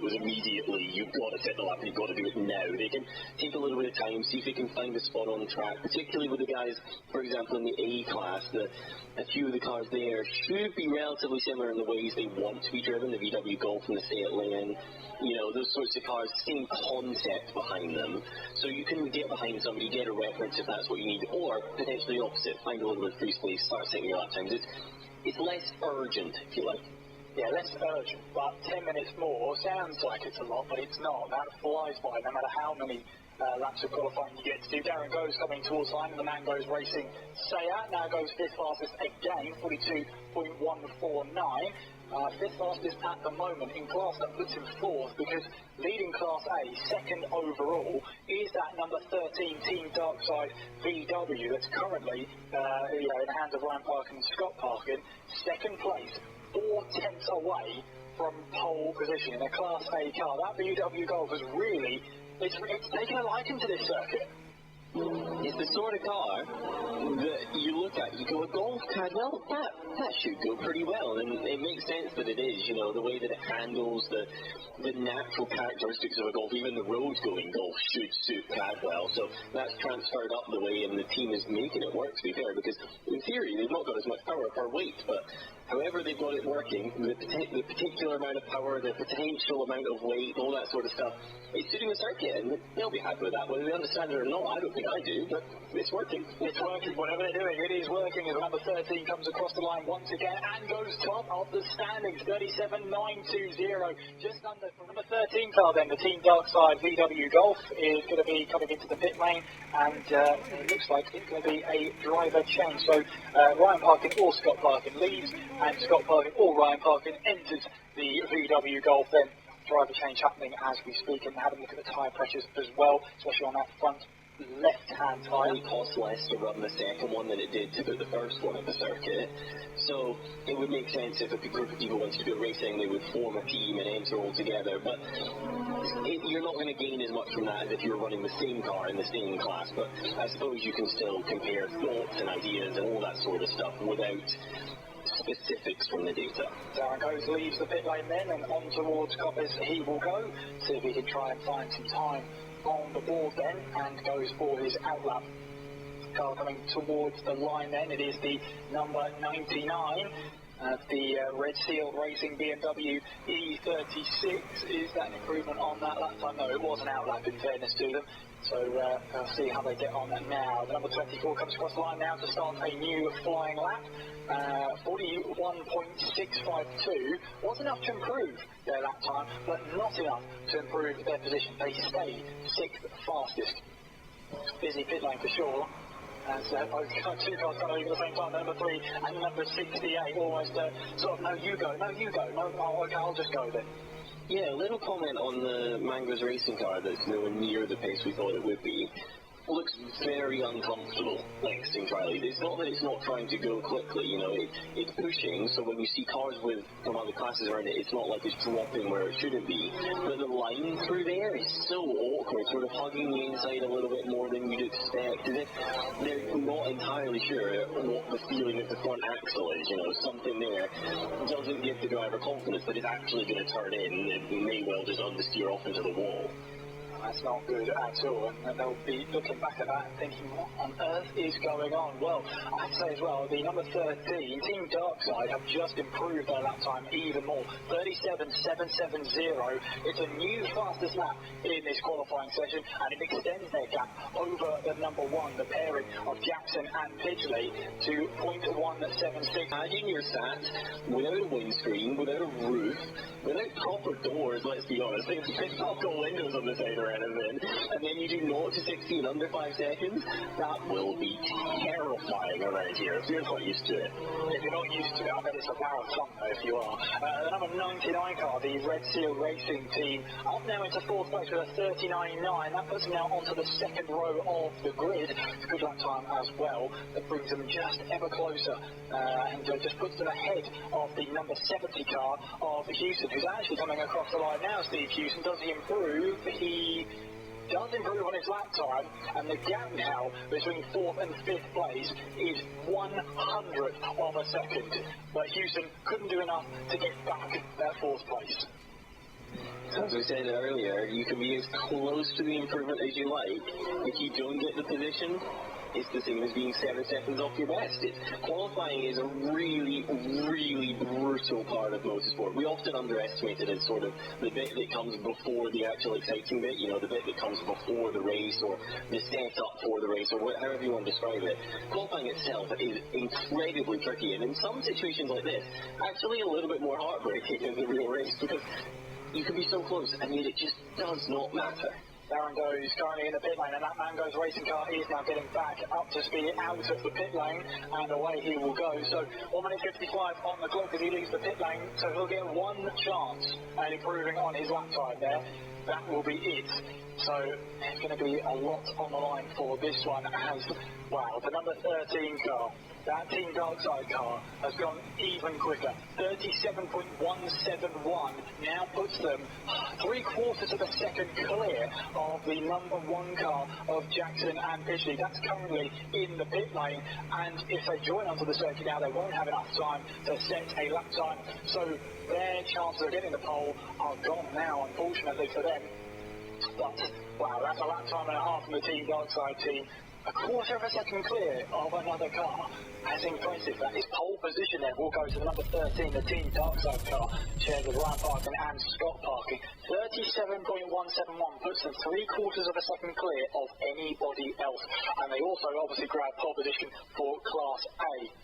was immediately, you've got to set the lap, you've got to do it now. They can take a little bit of time, see if they can find a spot on the track, particularly with the guys, for example, in the A class. A few of the cars there should be relatively similar in the ways they want to be driven, the VW Golf and the Seat Leon. You know, those sorts of cars, same concept behind them. So you can get behind somebody, get a reference if that's what you need, or potentially the opposite, find a little bit of free space, start setting your lap times. It's less urgent, if you like. Yeah, less urgent, but 10 minutes more sounds like it's a lot, but it's not. That flies by, no matter how many laps of qualifying you get to do. Darren goes coming towards the line, and the man goes racing Seat, now goes fifth fastest again, 42.149. Fifth fastest at the moment in class. That puts him fourth, because leading Class A, second overall, is that number 13 Team Darkside VW that's currently in the hands of Ryan Parkin and Scott Parkin. Second place, 4/10 away from pole position in a Class A car. That VW Golf has really, it's taken a liking to this circuit. It's the sort of car that you look at, you go, a Golf, Cadwell, that should go pretty well, and it makes sense that it is, you know, the way that it handles the natural characteristics of a Golf, even the road-going Golf should suit Cadwell, so that's transferred up the way, and the team is making it work, to be fair, because in theory they've not got as much power per weight, but however they've got it working, the particular amount of power, the potential amount of weight, all that sort of stuff, it's suiting the circuit, and they'll be happy with that, whether they understand it or not. I don't think I do, but it's working. It's working, whatever they're doing, it is working, as number 13 comes across the line once again and goes top of the standings, 37.920, just under from number 13 car then, the Team Darkside VW Golf is going to be coming into the pit lane, and it looks like it's going to be a driver change, so Ryan Parkin or Scott Parkin leaves, and Scott Parkin or Ryan Parkin enters the VW Golf then. Driver change happening as we speak, and have a look at the tyre pressures as well, especially on that front left-hand tyre. It costs less to run the second one than it did to put the first one at the circuit, so it would make sense if a group of people wanted to do racing, they would form a team and enter all together, but you're not going to gain as much from that as if you were running the same car in the same class, but I suppose you can still compare thoughts and ideas and all that sort of stuff without specifics from the data. Darren goes, leaves the pit lane then, and on towards Coppers he will go. See if he can try and find some time on the board then, and goes for his outlap. Car coming towards the line then, it is the number 99. The Red Seal Racing BMW E36. Is that an improvement on that lap time? No, it was an outlap in fairness to them. So I'll see how they get on that now. The number 24 comes across the line now to start a new flying lap. 41.652 was enough to improve their lap time, but not enough to improve their position. They stayed sixth fastest. Busy pit lane for sure. As both two cars come over at the same time, number 3 and number 68, almost sort of, no, you go, okay, I'll just go then. Yeah, a little comment on the Mango's racing car that's nowhere near the pace we thought it would be. Looks very uncomfortable exiting trial. It's not that it's not trying to go quickly, you know, it's pushing, so when you see cars from other classes around it, it's not like it's dropping where it shouldn't be, but the line through there is so awkward, sort of hugging the inside a little bit more than you'd expect, as if they're not entirely sure what the feeling of the front axle is, you know, something there doesn't give the driver confidence that it's actually going to turn in, it may well just understeer off into the wall. That's not good at all, and they'll be looking back at that and thinking, what on earth is going on? Well, I'd say as well, the number 13, Team Darkside, have just improved their lap time even more. 37.770. It's a new fastest lap in this qualifying session, and it extends their gap over the number 1, the pairing of Jackson and Pidgley, to 0.176. Imagine you're sat without a windscreen, without a roof, without proper doors, let's be honest. They've not got windows on the side or anything, and then you do 0 to 60 in under 5 seconds. That will be terrifying around here if you're not used to it. If you're not used to it, I bet it's a marathon though if you are. The number 99 car, the Red Seal Racing team, up now into 4th place with a 39.9. That puts them now onto the 2nd row of the grid. It's a good lap time as well. That brings them just ever closer, and just puts them ahead of the number 70 car of Houston, who's actually coming across the line now. Steve Houston, does he improve? He does improve on his lap time, and the gap now between 4th and 5th place is 1/100th of a second. But Houston couldn't do enough to get back that 4th place. So as I said earlier, you can be as close to the improvement as you like. If you don't get the position, it's the same as being 7 seconds off your best. Qualifying is a really, really brutal part of motorsport. We often underestimate it as sort of the bit that comes before the actual exciting bit, the bit that comes before the race or the setup for the race or however you want to describe it. Qualifying itself is incredibly tricky, and in some situations like this, actually a little bit more heartbreaking than the real race, because you can be so close and yet it just does not matter. Darren goes currently in the pit lane, and that Mango's racing car is now getting back up to speed out of the pit lane, and away he will go. So 1 minute 55 on the clock as he leaves the pit lane, so he'll get one chance at improving on his lap time there. That will be it. So there's going to be a lot on the line for this one as, wow, the number 13 car, that Team Darkside car, has gone even quicker. 37.171 now puts them 3/4 of a second clear of the number 1 car of Jackson and Fishley. That's currently in the pit lane, and if they join onto the circuit now, they won't have enough time to set a lap time. So their chances of getting the pole are gone now, unfortunately for them. But, wow, that's a lap time and a half from the Team Darkside team. 1/4 of a second clear of another car. That's impressive. That is pole position there. We'll go to the number 13, the Team Darkside car, shared with Ryan Parkin and Scott Parkin. 37.171 puts them 3/4 of a second clear of anybody else. And they also obviously grab pole position for Class A.